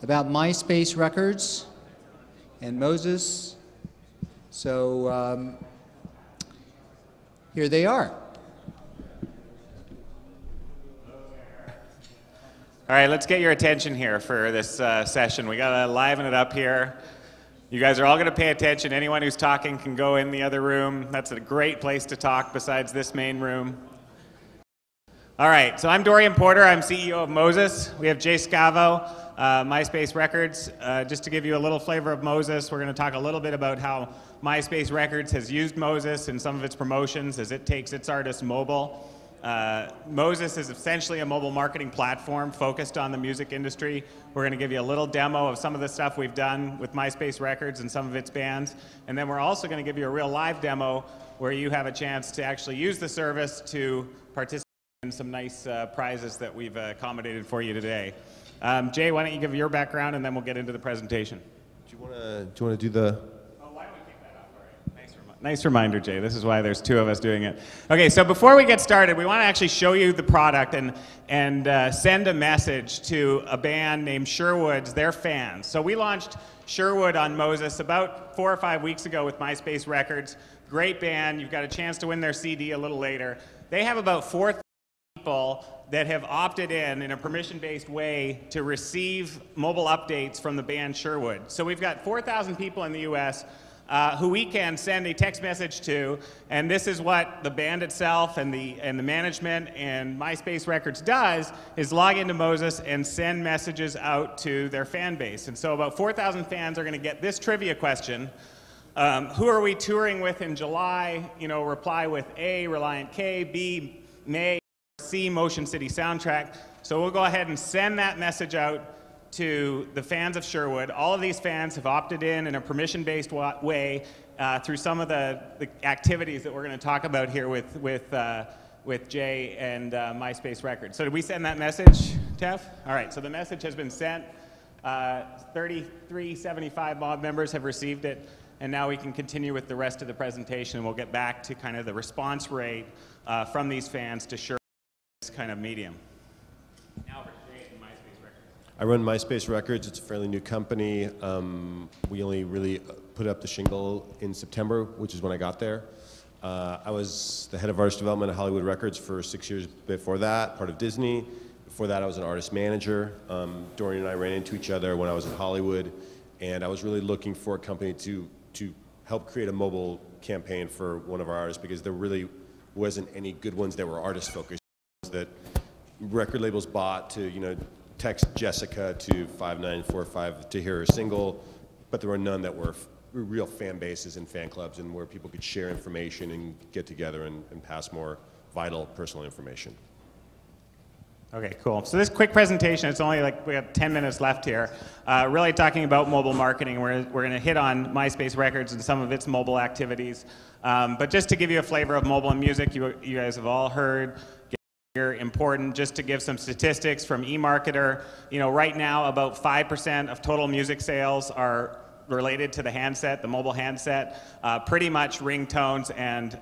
about MySpace records and Moses. So here they are. All right, let's get your attention here for this session. We got to liven it up here. You guys are all going to pay attention. Anyone who's talking can go in the other room. That's a great place to talk besides this main room. All right, so I'm Dorian Porter. I'm CEO of Moses. We have Jay Scavo, MySpace Records. Just to give you a little flavor of Moses, we're going to talk a little bit about how MySpace Records has used Moses in some of its promotions as it takes its artists mobile. Moses is essentially a mobile marketing platform focused on the music industry. We're going to give you a little demo of some of the stuff we've done with MySpace Records and some of its bands. And then we're also going to give you a real live demo where you have a chance to actually use the service to participate in some nice prizes that we've accommodated for you today. Jay, why don't you give your background and then we'll get into the presentation. Do you want to do the... Why don't we kick that off? All right. Nice reminder, Jay. This is why there's two of us doing it. Okay, so before we get started, we want to actually show you the product and send a message to a band named Sherwood's, their fans. So we launched Sherwood on Moses about 4 or 5 weeks ago with MySpace Records. Great band. You've got a chance to win their CD a little later. They have about 4,000 people that have opted in a permission-based way to receive mobile updates from the band Sherwood. So we've got 4,000 people in the US who we can send a text message to, and this is what the band itself and the management and MySpace Records does, is log into Moses and send messages out to their fan base. And so about 4,000 fans are going to get this trivia question. Who are we touring with in July? You know, reply with A, Reliant K, B, May, C, Motion City Soundtrack. So we'll go ahead and send that message out to the fans of Sherwood. All of these fans have opted in a permission-based way through some of the activities that we're going to talk about here with Jay and MySpace Records. So did we send that message, Tev? All right, so the message has been sent. 3375 mob members have received it, and now we can continue with the rest of the presentation, and we'll get back to kind of the response rate from these fans to Sherwood, this kind of medium. Now for Jay and MySpace Records. I run MySpace Records. It's a fairly new company. We only really put up the shingle in September, which is when I got there. I was the head of artist development at Hollywood Records for 6 years before that, part of Disney. Before that, I was an artist manager. Dorian and I ran into each other when I was in Hollywood, and I was really looking for a company to help create a mobile campaign for one of our artists, because there really wasn't any good ones that were artist-focused, that record labels bought to, you know, text Jessica to 5945 to hear her single, but there were none that were real fan bases and fan clubs and where people could share information and get together and pass more vital personal information. Okay, cool. So this quick presentation, it's only like we have 10 minutes left here, really talking about mobile marketing. We're going to hit on MySpace Records and some of its mobile activities. But just to give you a flavor of mobile and music, you guys have all heard, important, just to give some statistics from eMarketer. You know, right now about 5% of total music sales are related to the handset, the mobile handset, pretty much ringtones and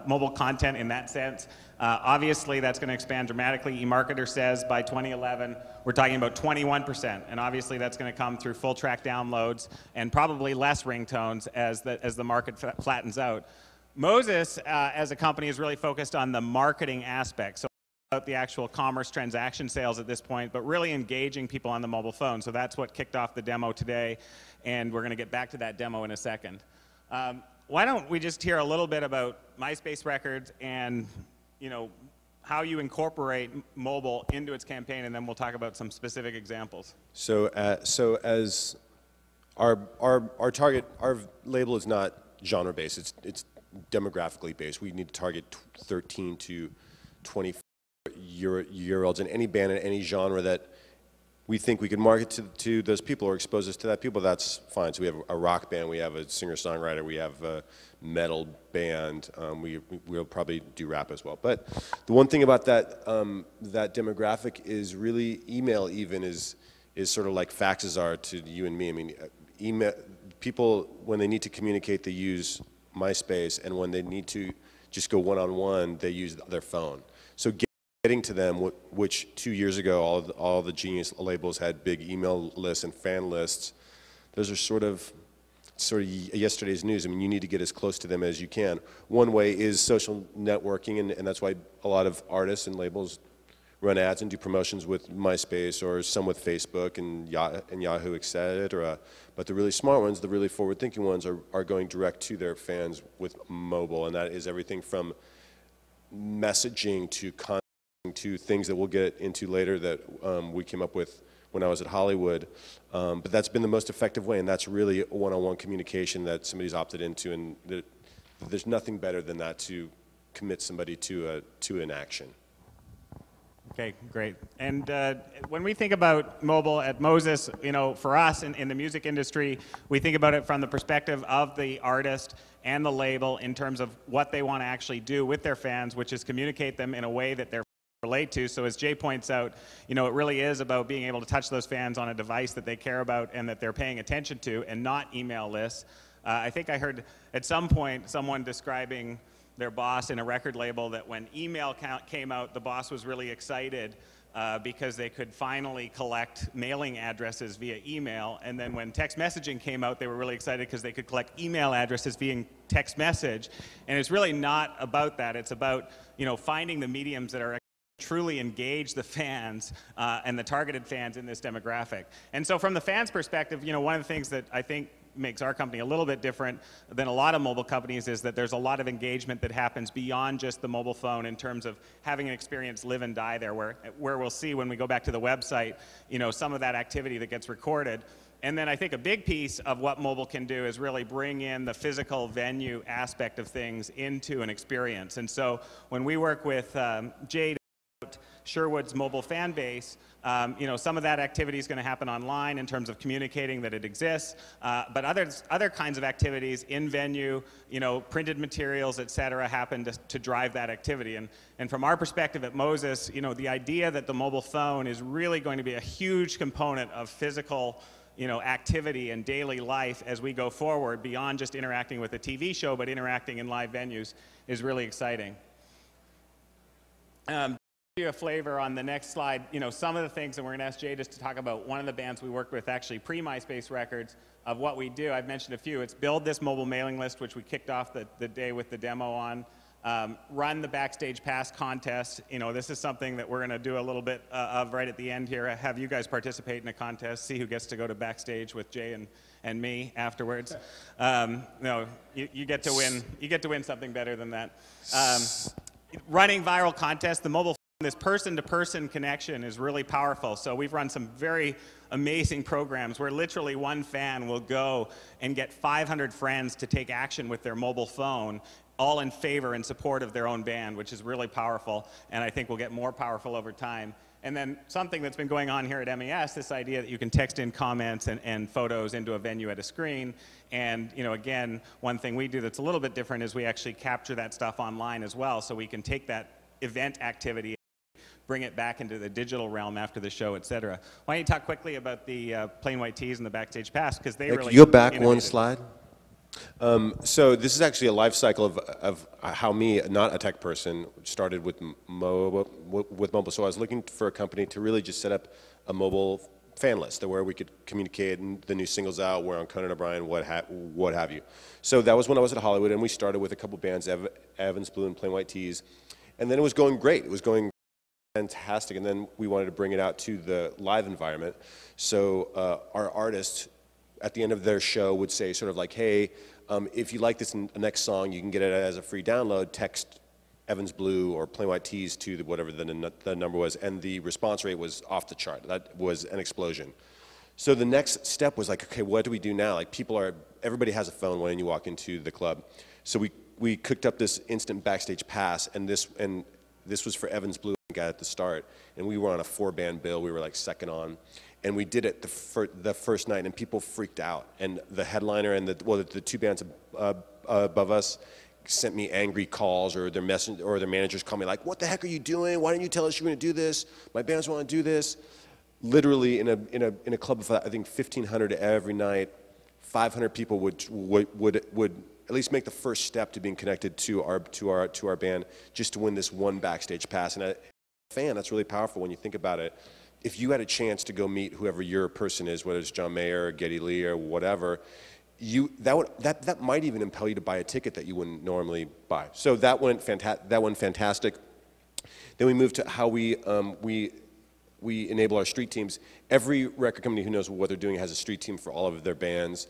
mobile content in that sense. Obviously, that's going to expand dramatically. eMarketer says by 2011, we're talking about 21%, and obviously that's going to come through full track downloads and probably less ringtones as the market flattens out. Moses, as a company, is really focused on the marketing aspect. So about the actual commerce transaction sales at this point, but really engaging people on the mobile phone. So that's what kicked off the demo today, and we're going to get back to that demo in a second. Why don't we just hear a little bit about MySpace Records and, you know, how you incorporate mobile into its campaign, and then we'll talk about some specific examples. So as our target, our label is not genre based. It's demographically based. We need to target 13 to 24-year-olds in any band in any genre that we think we can market to those people or expose us to that people. That's fine. So we have a rock band, we have a singer-songwriter, we have a metal band. We'll probably do rap as well. But the one thing about that that demographic is really email. Even is sort of like faxes are to you and me. I mean, email people, when they need to communicate, they use MySpace, and when they need to just go one-on-one, they use their phone. So getting to them, which 2 years ago, all the Genius labels had big email lists and fan lists. Those are sort of yesterday's news. I mean, you need to get as close to them as you can. One way is social networking, and that's why a lot of artists and labels run ads and do promotions with MySpace or some with Facebook and Yahoo, et cetera. But the really smart ones, the really forward-thinking ones, are going direct to their fans with mobile, and that is everything from messaging to content to things that we'll get into later that we came up with when I was at Hollywood. But that's been the most effective way, and that's really a one-on-one communication that somebody's opted into, and there's nothing better than that to commit somebody to an action. Okay, great. And when we think about mobile at Moses, you know, for us in the music industry, we think about it from the perspective of the artist and the label in terms of what they want to actually do with their fans, which is communicate them in a way that they're relate to. So as Jay points out, you know, it really is about being able to touch those fans on a device that they care about and that they're paying attention to, and not email lists. I think I heard at some point someone describing their boss in a record label that when email came out, the boss was really excited because they could finally collect mailing addresses via email. And then when text messaging came out, they were really excited because they could collect email addresses via text message. And it's really not about that. It's about, you know, finding the mediums that are truly engage the fans and the targeted fans in this demographic. And so from the fans' perspective, you know, one of the things that I think makes our company a little bit different than a lot of mobile companies is that there's a lot of engagement that happens beyond just the mobile phone in terms of having an experience live and die there, where we'll see when we go back to the website, you know, some of that activity that gets recorded. And then I think a big piece of what mobile can do is really bring in the physical venue aspect of things into an experience. And so when we work with Jade, Sherwood's mobile fan base, you know, some of that activity is going to happen online in terms of communicating that it exists, but other kinds of activities in venue, you know, printed materials, et cetera, happen to drive that activity. And from our perspective at Moses, you know, the idea that the mobile phone is really going to be a huge component of physical, you know, activity and daily life as we go forward beyond just interacting with a TV show, but interacting in live venues is really exciting. You a flavor on the next slide, you know, some of the things, and we're going to ask Jay just to talk about one of the bands we worked with actually pre-MySpace Records of what we do. I've mentioned a few. It's build this mobile mailing list, which we kicked off the day with the demo on. Run the Backstage Pass contest. You know, this is something that we're going to do a little bit of right at the end here. Have you guys participate in a contest, see who gets to go to backstage with Jay and me afterwards. No, you get to win. You get to win something better than that. Running viral contests, the mobile. This person-to-person connection is really powerful. So we've run some very amazing programs where literally one fan will go and get 500 friends to take action with their mobile phone, all in favor and support of their own band, which is really powerful, and I think will get more powerful over time. And then something that's been going on here at MES, this idea that you can text in comments and photos into a venue at a screen. And, you know, again, one thing we do that's a little bit different is we actually capture that stuff online as well, so we can take that event activity, bring it back into the digital realm after the show, et cetera. Why don't you talk quickly about the plain white tees and the Backstage Pass, because they really Can you go back innovated. one slide? So this is actually a life cycle of how me, not a tech person, started with mobile. So I was looking for a company to really just set up a mobile fan list where we could communicate and the new singles out, where on Conan O'Brien, what have you. So that was when I was at Hollywood, and we started with a couple bands, Evans Blue and Plain White Tees, and then it was going great. It was going fantastic, and then we wanted to bring it out to the live environment. So our artists, at the end of their show, would say sort of like, hey, if you like this next song, you can get it as a free download, text Evans Blue or Plain White Tees to whatever the number was, and the response rate was off the chart. That was an explosion. So the next step was like, okay, what do we do now? Like everybody has a phone when you walk into the club. So we cooked up this instant Backstage Pass, and this was for Evans Blue guy at the start, and we were on a 4-band bill. We were like second on, and we did it the first night, and people freaked out. And the headliner and the two bands above us sent me angry calls, or their managers called me like, "What the heck are you doing? Why didn't you tell us you were going to do this? My bands want to do this." Literally in a club of I think 1,500 every night, 500 people would at least make the first step to being connected to our band just to win this one Backstage Pass. And fan, that's really powerful when you think about it. If you had a chance to go meet whoever your person is, whether it's John Mayer or Geddy Lee or whatever, that might even impel you to buy a ticket that you wouldn't normally buy. So that went fantastic. Then we moved to how we enable our street teams. Every record company who knows what they're doing has a street team for all of their bands.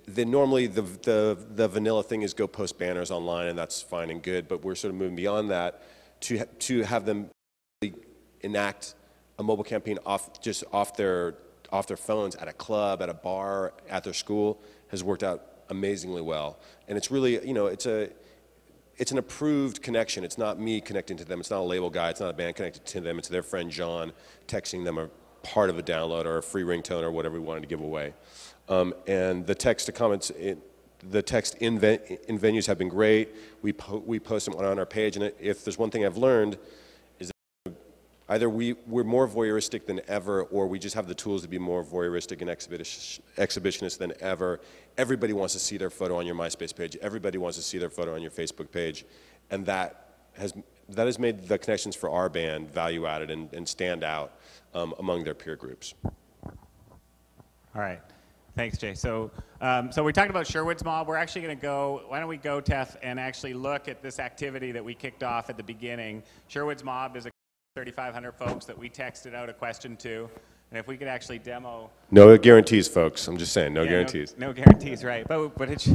Normally the vanilla thing is go post banners online, and that's fine and good, but we're sort of moving beyond that to have them enact a mobile campaign off their phones at a club, at a bar, at their school has worked out amazingly well. And it's really, you know, it's an approved connection. It's not me connecting to them. It's not a label guy. It's not a band connected to them. It's their friend John texting them a part of a download or a free ringtone or whatever we wanted to give away. And the text to comments, the text in venues have been great. We post them on our page. And if there's one thing I've learned, is that either we're more voyeuristic than ever, or we just have the tools to be more voyeuristic and exhibitionist than ever. Everybody wants to see their photo on your MySpace page. Everybody wants to see their photo on your Facebook page. And that has made the connections for our band value added and stand out among their peer groups. All right. Thanks, Jay. So we talked about Sherwood's Mob. We're actually going to go, why don't we go, Tef, and actually look at this activity that we kicked off at the beginning. Sherwood's Mob is a 3,500 folks that we texted out a question to. And if we could actually demo. No guarantees, folks. I'm just saying, no guarantees. No guarantees, right. But it's,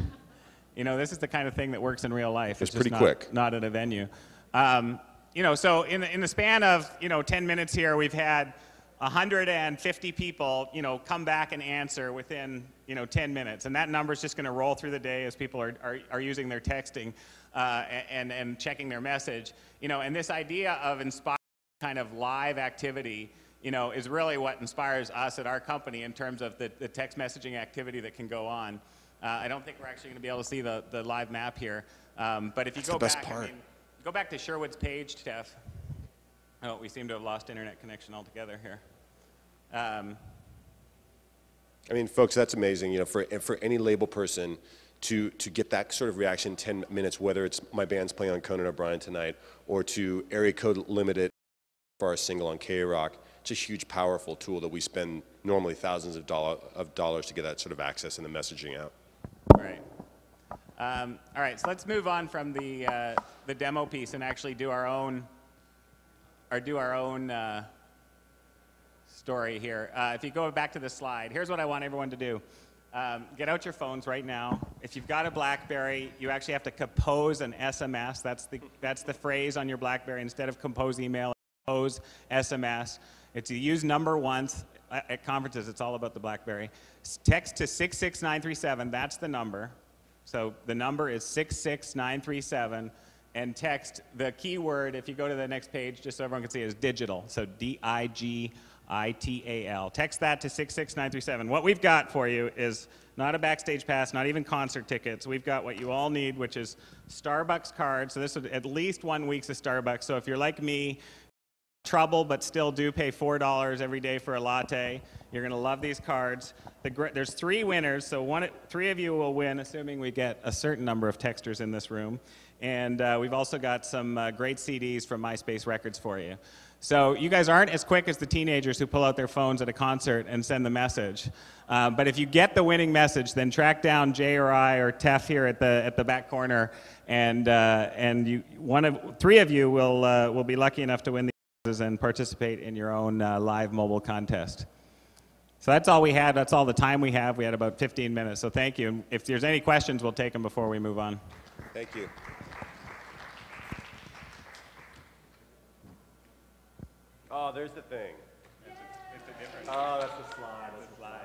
you know, this is the kind of thing that works in real life. It's pretty quick. Not at a venue. You know, so in the span of, 10 minutes here, we've had 150 people, come back and answer within, 10 minutes. And that number is just going to roll through the day as people are using their texting and checking their message. And this idea of inspiring kind of live activity, is really what inspires us at our company in terms of the text messaging activity that can go on. I don't think we're actually going to be able to see the live map here. But if you go back, go back to Sherwood's page, Tef. Oh, we seem to have lost internet connection altogether here. I mean, folks, that's amazing. For any label person to get that sort of reaction in 10 minutes, whether it's my band's playing on Conan O'Brien tonight, or to area code limit it for our single on K-Rock, it's a huge, powerful tool that we spend normally thousands of dollars to get that sort of access and the messaging out. Right. All right. So let's move on from the demo piece and actually do our own. Story here. If you go back to the slide, here's what I want everyone to do. Get out your phones right now. If you've got a BlackBerry, you actually have to compose an SMS. That's the phrase on your BlackBerry. Instead of compose email, compose SMS. It's you use number once. At conferences, it's all about the BlackBerry. Text to 66937. That's the number. So the number is 66937. And text the keyword, if you go to the next page, just so everyone can see, is digital. So DIGITAL. Text that to 66937. What we've got for you is not a backstage pass, not even concert tickets. We've got what you all need, which is Starbucks cards. So this is at least 1 week's of Starbucks. So if you're like me, trouble, but still do pay $4 every day for a latte, you're going to love these cards. There's 3 winners, so 3 of you will win, assuming we get a certain number of texters in this room. And we've also got some great CDs from MySpace Records for you. So you guys aren't as quick as the teenagers who pull out their phones at a concert and send the message. But if you get the winning message, then track down Jay or I or Tef here at the back corner, and 3 of you will be lucky enough to win the prizes and participate in your own live mobile contest. So that's all we had. That's all the time we have. We had about 15 minutes. So thank you. And if there's any questions, we'll take them before we move on. Thank you. Oh, there's the thing. It's a different. Oh, that's the slide. That's the slide.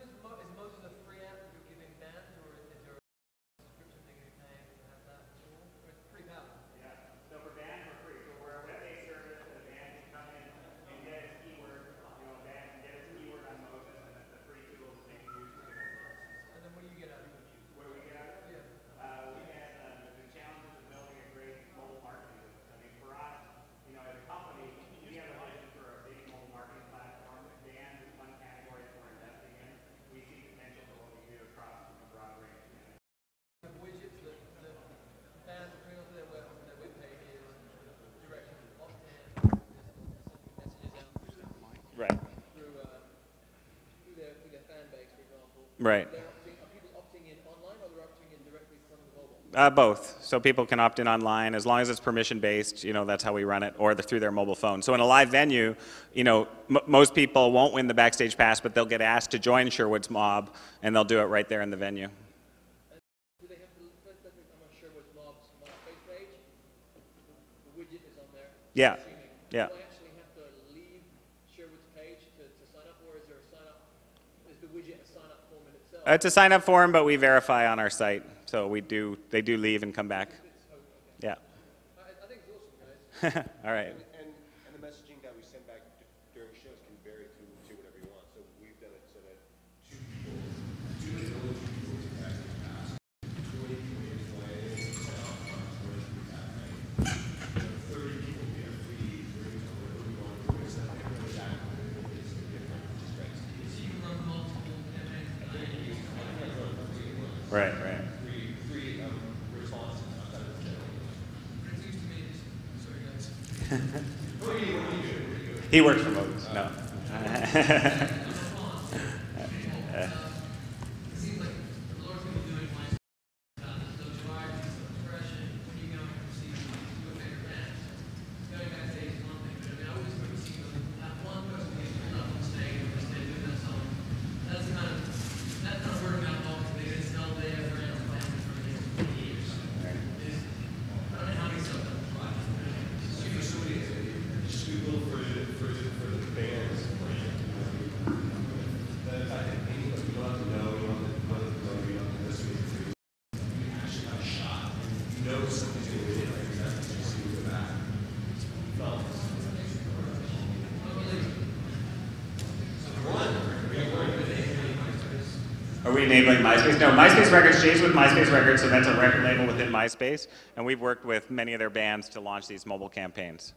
Is Moses a free app that you're giving bands, or is there a subscription thing you're paying to have that tool? Or it's pretty powerful. Yeah. So for bands, we're free. So we're a web-based service that a band can come in and get its keyword. A band can get its keyword on Moses, and it's a free tool that they can use to get it. And then what do you get out of it? What do we get out of it? Yeah. We get the challenges of building a great mobile marketing business. I mean, for us, as a company, we have a vision for a big mobile marketing platform. Dan Right. Are people opting in online or they're opting in directly from the mobile? Both. So people can opt in online as long as it's permission-based. That's how we run it, or through their mobile phone. So in a live venue, most people won't win the backstage pass, but they'll get asked to join Sherwood's mob, and they'll do it right there in the venue. Do they have to, let's say I'm on Sherwood's Mob's MySpace page, the widget is on there. Yeah. Assuming. Yeah. Do I actually have to leave Sherwood's page to sign up, or is there a sign up? Is the widget a sign up form in itself? It's a sign-up form, but we verify on our site. So they do leave and come back. Yeah. I think it's awesome, guys. All right. And the messaging that we send back during shows can vary to whatever you want. So we've done it so that two people can actually pass. 20 people can play, set up on 30 people can have free, whatever we want to do. It's not exactly it's different. It's great. So you can run multiple campaigns. Right, right. Free responses outside of the show. It seems to me, sorry guys. He works for Moses. No. It seems like a lot of people doing my stuff, so drive, expression, when you go and see your favorite band. Going backstage is one thing, but I mean, I always remember seeing that one person who's pulled up on stage and just doing that song. That's kind of working out well because they didn't tell their friends and family for the next 20 years. I don't know how many stuff that project. For the bands, the fact that you don't have to know, you don't have to listen to it. You actually have a shot. You know something's going to be different. You have to just see the back. Are we enabling MySpace? No, MySpace Records stays with MySpace Records, so that's a record label within MySpace, and we've worked with many of their bands to launch these mobile campaigns.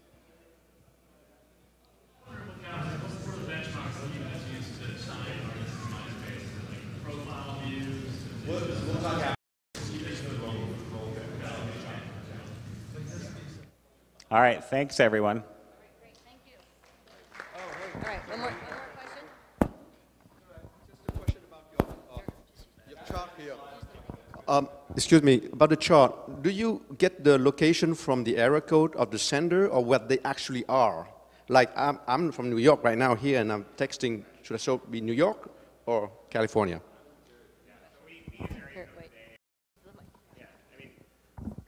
All right, thanks everyone. Great, thank you. All right, one more question. Just a question about your chart here. Excuse me, about the chart. Do you get the location from the area code of the sender or what they actually are? Like I'm from New York right now here and I'm texting, should I show be New York or California? Here, wait.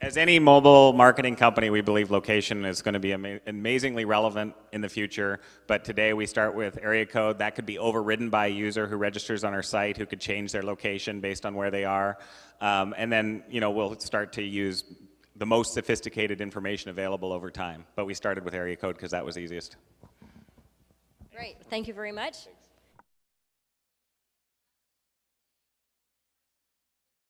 As any mobile marketing company, we believe location is going to be amazingly relevant in the future. But today we start with area code. That could be overridden by a user who registers on our site who could change their location based on where they are. And then we'll start to use the most sophisticated information available over time. But we started with area code because that was easiest. Great, thank you very much.